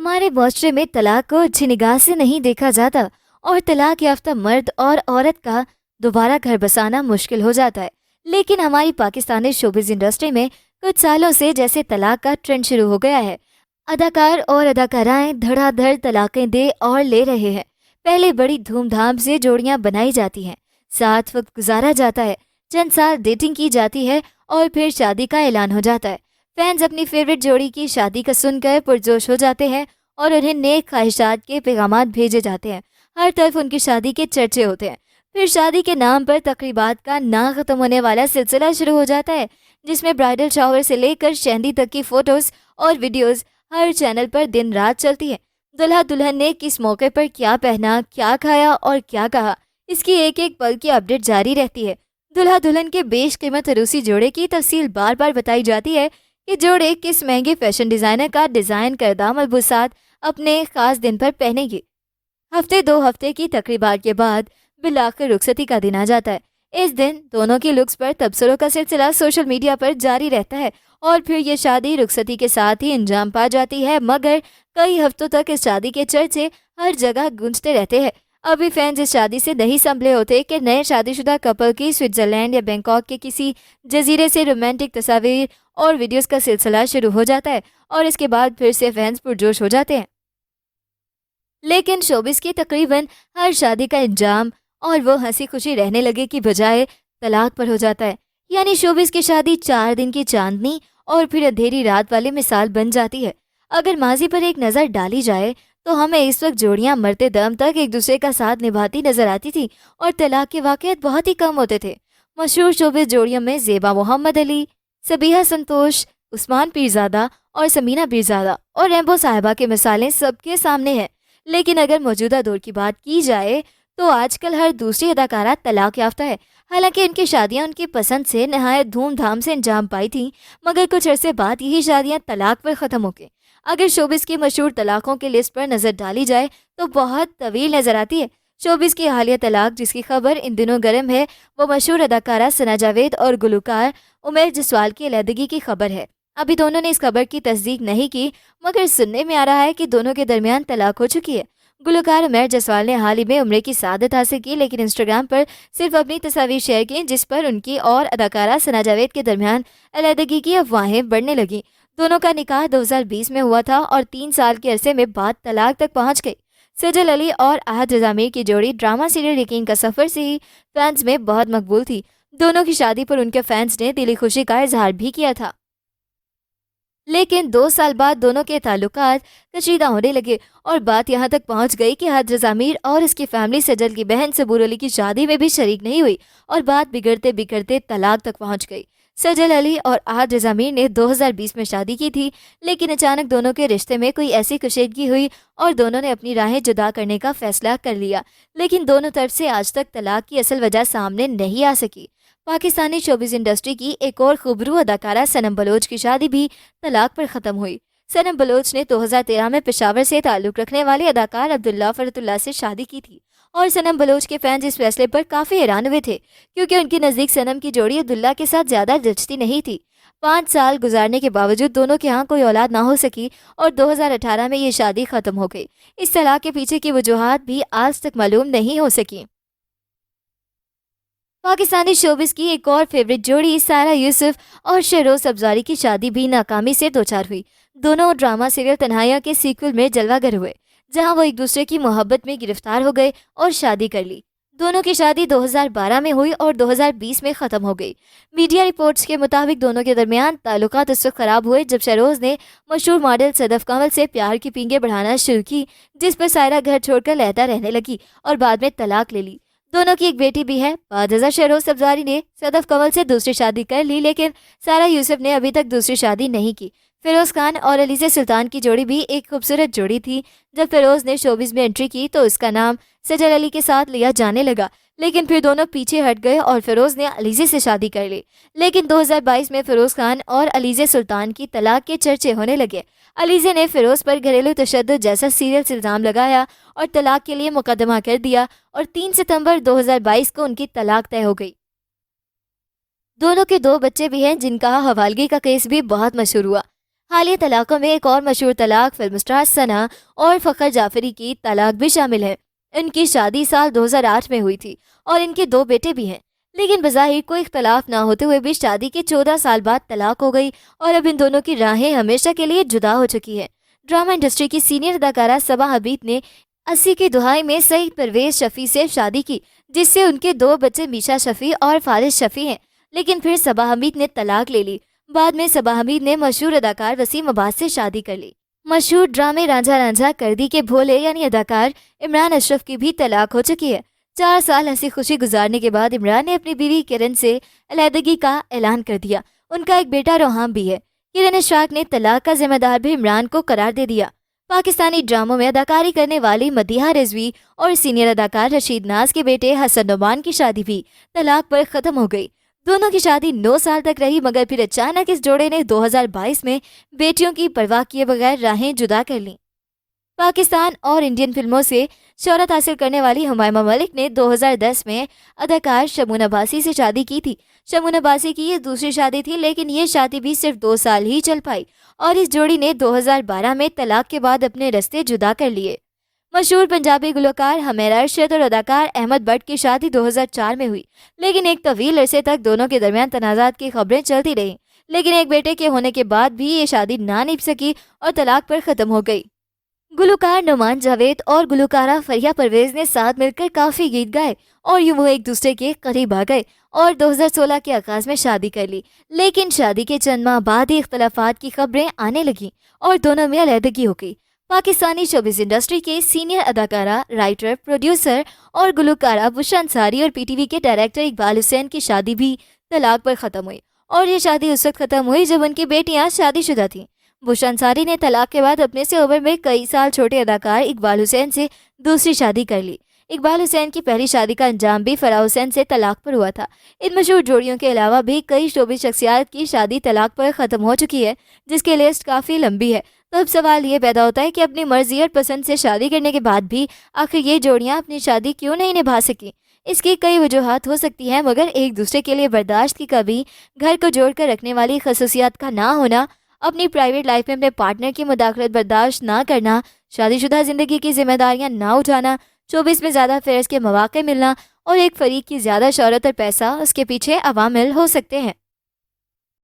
ہمارے معاشرے میں طلاق کو اچھی نگاہ سے نہیں دیکھا جاتا اور طلاق یافتہ مرد اور عورت کا دوبارہ گھر بسانا مشکل ہو جاتا ہے۔ لیکن ہماری پاکستانی شوبز انڈسٹری میں کچھ سالوں سے جیسے طلاق کا ٹرینڈ شروع ہو گیا ہے۔ اداکار اور اداکارائیں دھڑا دھڑ طلاقیں دے اور لے رہے ہیں۔ پہلے بڑی دھوم دھام سے جوڑیاں بنائی جاتی ہیں، ساتھ وقت گزارا جاتا ہے، چند سال ڈیٹنگ کی جاتی ہے اور پھر شادی کا اعلان ہو جاتا ہے۔ فینز اپنی فیوریٹ جوڑی کی شادی کا سن کر پرجوش ہو جاتے ہیں اور انہیں نیک خواہشات کے پیغامات بھیجے جاتے ہیں۔ ہر طرف ان کی شادی کے چرچے ہوتے ہیں۔ پھر شادی کے نام پر تقریبات کا نہ ختم ہونے والا سلسلہ شروع ہو جاتا ہے، جس میں برائڈل شاور سے لے کر شہندی تک کی فوٹوز اور ویڈیوز ہر چینل پر دن رات چلتی ہے۔ دلہا دلہن نے کس موقع پر کیا پہنا، کیا کھایا اور کیا کہا، اس کی ایک ایک پل کی اپڈیٹ جاری رہتی ہے۔ دلہا دلہن کے بیش قیمت عروسی جوڑے کی تفصیل بار بار بتائی جاتی ہے کہ جوڑے کس مہنگے فیشن ڈیزائنر کا ڈیزائن کردہ ملبوسات اپنے خاص دن پر پہنے گی۔ ہفتے دو ہفتے کی تقریبات کے بعد بالآخر رخصتی کا دن آ جاتا ہے۔ اس دن دونوں کی لکس پر تبصروں کا سلسلہ سوشل میڈیا پر جاری رہتا ہے اور پھر یہ شادی رخصتی کے ساتھ ہی انجام پا جاتی ہے، مگر کئی ہفتوں تک اس شادی کے چرچے ہر جگہ گونجتے رہتے ہیں۔ ابھی فینز اس شادی سے نہیں سنبھلے ہوتے کہ نئے شادی شدہ کپل کی سوئٹزرلینڈ یا بینکاک کے کسی جزیرے سے رومانٹک تصاویر اور ویڈیوز کا سلسلہ شروع ہو جاتا ہے اور اس کے بعد پھر سے فینز پرجوش ہو جاتے ہیں۔ لیکن شوبز کی تقریباً ہر شادی کا انجام اور وہ ہنسی خوشی رہنے لگے کی بجائے طلاق پر ہو جاتا ہے۔ یعنی شوبز کی شادی 4 دن کی چاندنی اور پھر اندھیری رات والی مثال بن جاتی ہے۔ اگر ماضی پر ایک نظر ڈالی جائے تو ہمیں اس وقت جوڑیاں مرتے دم تک ایک دوسرے کا ساتھ نبھاتی نظر آتی تھی اور طلاق کے واقعات بہت ہی کم ہوتے تھے۔ مشہور شوبز جوڑیوں میں زیبا محمد علی، سبیہہ سنتوش، عثمان پیرزادہ اور سمینہ پیرزادہ اور ریمبو صاحبہ کی مثالیں سب کے سامنے ہیں۔ لیکن اگر موجودہ دور کی بات کی جائے تو آج کل ہر دوسری اداکارہ طلاق یافتہ ہے۔ حالانکہ ان کی شادیاں ان کی پسند سے نہایت دھوم دھام سے انجام پائی تھیں، مگر کچھ عرصے بعد یہی شادیاں طلاق پر ختم ہو گئیں۔ اگر شوبز کی مشہور طلاقوں کی لسٹ پر نظر ڈالی جائے تو بہت طویل نظر آتی ہے۔ شوبز کی حالیہ طلاق جس کی خبر ان دنوں گرم ہے، وہ مشہور اداکارہ ثنا جاوید اور گلوکار عمیر جسوال کی علیحدگی کی خبر ہے۔ ابھی دونوں نے اس خبر کی تصدیق نہیں کی، مگر سننے میں آ رہا ہے کہ دونوں کے درمیان طلاق ہو چکی ہے۔ گلوکار عمیر جسوال نے حال ہی میں عمرے کی سعادت حاصل کی، لیکن انسٹاگرام پر صرف اپنی تصاویر شیئر کی جس پر ان کی اور اداکارہ ثنا جاوید کے درمیان علیحدگی کی افواہیں بڑھنے لگیں۔ دونوں کا نکاح 2020 میں ہوا تھا اور 3 سال کے عرصے میں بعد طلاق تک پہنچ گئی۔ سجل علی اور احد رضا میر کی جوڑی ڈرامہ سیریل یقین کا سفر سے ہی فینز میں بہت مقبول تھی۔ دونوں کی شادی پر ان کے فینز نے دلی خوشی کا اظہار بھی کیا تھا، لیکن 2 سال بعد دونوں کے تعلقات کشیدہ ہونے لگے اور بات یہاں تک پہنچ گئی کہ احد رضا میر اور اس کی فیملی سجل کی بہن صبور علی کی شادی میں بھی شریک نہیں ہوئی اور بات بگڑتے بگڑتے طلاق تک پہنچ گئی۔ سجل علی اور احد رضا میر نے 2020 میں شادی کی تھی، لیکن اچانک دونوں کے رشتے میں کوئی ایسی کشیدگی ہوئی اور دونوں نے اپنی راہیں جدا کرنے کا فیصلہ کر لیا، لیکن دونوں طرف سے آج تک طلاق کی اصل وجہ سامنے نہیں آ سکی۔ پاکستانی شوبز انڈسٹری کی ایک اور خوبرو اداکارہ صنم بلوچ کی شادی بھی طلاق پر ختم ہوئی۔ صنم بلوچ نے 2013 میں پشاور سے تعلق رکھنے والے اداکار عبداللہ فرت اللہ سے شادی کی تھی اور صنم بلوچ کے فینز اس فیصلے پر کافی حیران ہوئے تھے، کیونکہ ان کے نزدیک صنم کی جوڑی عبداللہ کے ساتھ زیادہ دلچسپی نہیں تھی۔ 5 سال گزارنے کے باوجود دونوں کے ہاں کوئی اولاد نہ ہو سکی اور 2018 میں یہ شادی ختم ہو گئی۔ اس طلاق کے پیچھے کی وجوہات بھی آج تک معلوم نہیں ہو سکی۔ پاکستانی شوبز کی ایک اور فیوریٹ جوڑی سائرہ یوسف اور شہروز ابزاری کی شادی بھی ناکامی سے دوچار ہوئی۔ دونوں ڈرامہ سیریل تنہائیاں کے سیکول میں جلوہ گر ہوئے، جہاں وہ ایک دوسرے کی محبت میں گرفتار ہو گئے اور شادی کر لی۔ دونوں کی شادی 2012 میں ہوئی اور 2020 میں ختم ہو گئی۔ میڈیا رپورٹس کے مطابق دونوں کے درمیان تعلقات اس وقت خراب ہوئے جب شہروز نے مشہور ماڈل صدف کنول سے پیار کی پینگیں بڑھانا شروع کی، جس پر سائرہ گھر چھوڑ کر علیحدہ رہنے لگی اور بعد میں طلاق لے لی۔ دونوں کی ایک بیٹی بھی ہے۔ بعد ازاں شہروز ابزاری نے صدف کنول سے دوسری شادی کر لی، لیکن سائرہ یوسف نے ابھی تک دوسری شادی نہیں کی۔ فیروز خان اور علیزہ سلطان کی جوڑی بھی ایک خوبصورت جوڑی تھی۔ جب فیروز نے شوبز میں انٹری کی تو اس کا نام سجل علی کے ساتھ لیا جانے لگا، لیکن پھر دونوں پیچھے ہٹ گئے اور فیروز نے علیزہ سے شادی کر لی۔ لیکن 2022 میں فیروز خان اور علیزہ سلطان کی طلاق کے چرچے ہونے لگے۔ علیزہ نے فیروز پر گھریلو تشدد جیسا سیریل الزام لگایا اور طلاق کے لیے مقدمہ کر دیا اور 3 ستمبر 2022 کو ان کی طلاق طے ہو گئی۔ دونوں کے 2 بچے بھی ہیں، جن کا حوالگی کا کیس بھی بہت مشہور ہوا۔ حالیہ طلاقوں میں ایک اور مشہور طلاق فلم اسٹار ثنا اور فخر جعفری کی طلاق بھی شامل ہے۔ ان کی شادی سال 2008 میں ہوئی تھی اور ان کے 2 بیٹے بھی ہیں، لیکن بظاہر کوئی اختلاف نہ ہوتے ہوئے بھی شادی کے 14 سال بعد طلاق ہو گئی اور اب ان دونوں کی راہیں ہمیشہ کے لیے جدا ہو چکی ہے۔ ڈرامہ انڈسٹری کی سینئر اداکارہ صبا حبیب نے 80 کی دہائی میں سعید پرویز شفیع سے شادی کی، جس سے ان کے 2 بچے میشا شفیع اور فارس شفیع ہیں، لیکن پھر صبا حبیب نے طلاق لے لی۔ بعد میں صبا حبیب نے مشہور اداکار وسیم عباس سے شادی کر لی۔ مشہور ڈرامے رانجھا رانجھا کردی کے بھولے یعنی اداکار عمران اشرف کی بھی طلاق ہو چکی ہے۔ 4 سال ہنسی خوشی گزارنے کے بعد عمران نے اپنی بیوی کرن سے علیحدگی کا اعلان کر دیا۔ ان کا ایک بیٹا روحام بھی ہے۔ کرن اشراق نے طلاق کا ذمہ دار بھی عمران کو قرار دے دیا۔ پاکستانی ڈراموں میں اداکاری کرنے والی مدیحہ رضوی اور سینئر اداکار رشید ناز کے بیٹے حسن نعمان کی شادی بھی طلاق پر ختم ہو گئی۔ دونوں کی شادی 9 سال تک رہی، مگر پھر اچانک اس جوڑے نے 2022 میں بیٹیوں کی پرواہ کیے بغیر راہیں جدا کر لیں۔ پاکستان اور انڈین فلموں سے شہرت حاصل کرنے والی حمائمہ ملک نے 2010 میں اداکار شمون عباسی سے شادی کی تھی۔ شمون عباسی کی یہ دوسری شادی تھی، لیکن یہ شادی بھی صرف 2 سال ہی چل پائی اور اس جوڑی نے 2012 میں طلاق کے بعد اپنے رشتے جدا کر لیے۔ مشہور پنجابی گلوکار حمیرہ ارشد اور اداکار احمد بٹ کی شادی 2004 میں ہوئی، لیکن ایک طویل عرصے تک دونوں کے درمیان تنازعات کی خبریں چلتی رہیں، لیکن ایک بیٹے کے ہونے کے بعد بھی یہ شادی نہ نبھ سکی اور طلاق پر ختم ہو گئی۔ گلوکار نعمان جاوید اور گلوکارہ فریہ پرویز نے ساتھ مل کر کافی گیت گائے اور یوں وہ ایک دوسرے کے قریب آ گئے اور 2016 کے آغاز میں شادی کر لی، لیکن شادی کے چند ماہ بعد ہی اختلافات کی خبریں آنے لگیں اور دونوں میں علیحدگی ہو گئی۔ پاکستانی شوبز انڈسٹری کے سینئر اداکارہ، رائٹر، پروڈیوسر اور گلوکارہ بشرا انصاری اور پی ٹی وی کے ڈائریکٹر اقبال حسین کی شادی بھی طلاق پر ختم ہوئی، اور یہ شادی اس وقت ختم ہوئی جب ان کی بیٹیاں شادی شدہ تھیں۔ بشرا انصاری نے طلاق کے بعد اپنے سے عمر میں کئی سال چھوٹے اداکار اقبال حسین سے دوسری شادی کر لی۔ اقبال حسین کی پہلی شادی کا انجام بھی فرح حسین سے طلاق پر ہوا تھا۔ ان مشہور جوڑیوں کے علاوہ بھی کئی شوبز شخصیات کی شادی طلاق پر ختم ہو چکی ہے، جس کی لسٹ کافی لمبی ہے۔ تو اب سوال یہ پیدا ہوتا ہے کہ اپنی مرضی اور پسند سے شادی کرنے کے بعد بھی آخر یہ جوڑیاں اپنی شادی کیوں نہیں نبھا سکیں؟ اس کی کئی وجوہات ہو سکتی ہیں، مگر ایک دوسرے کے لیے برداشت کی کمی، گھر کو جوڑ کر رکھنے والی خصوصیات کا نہ ہونا، اپنی پرائیویٹ لائف میں اپنے پارٹنر کی مداخلت برداشت نہ کرنا، شادی شدہ زندگی کی ذمہ داریاں نہ اٹھانا، شوبز میں زیادہ فیئرز کے مواقع ملنا اور ایک فریق کی زیادہ شہرت اور پیسہ اس کے پیچھے عوامل ہو سکتے ہیں۔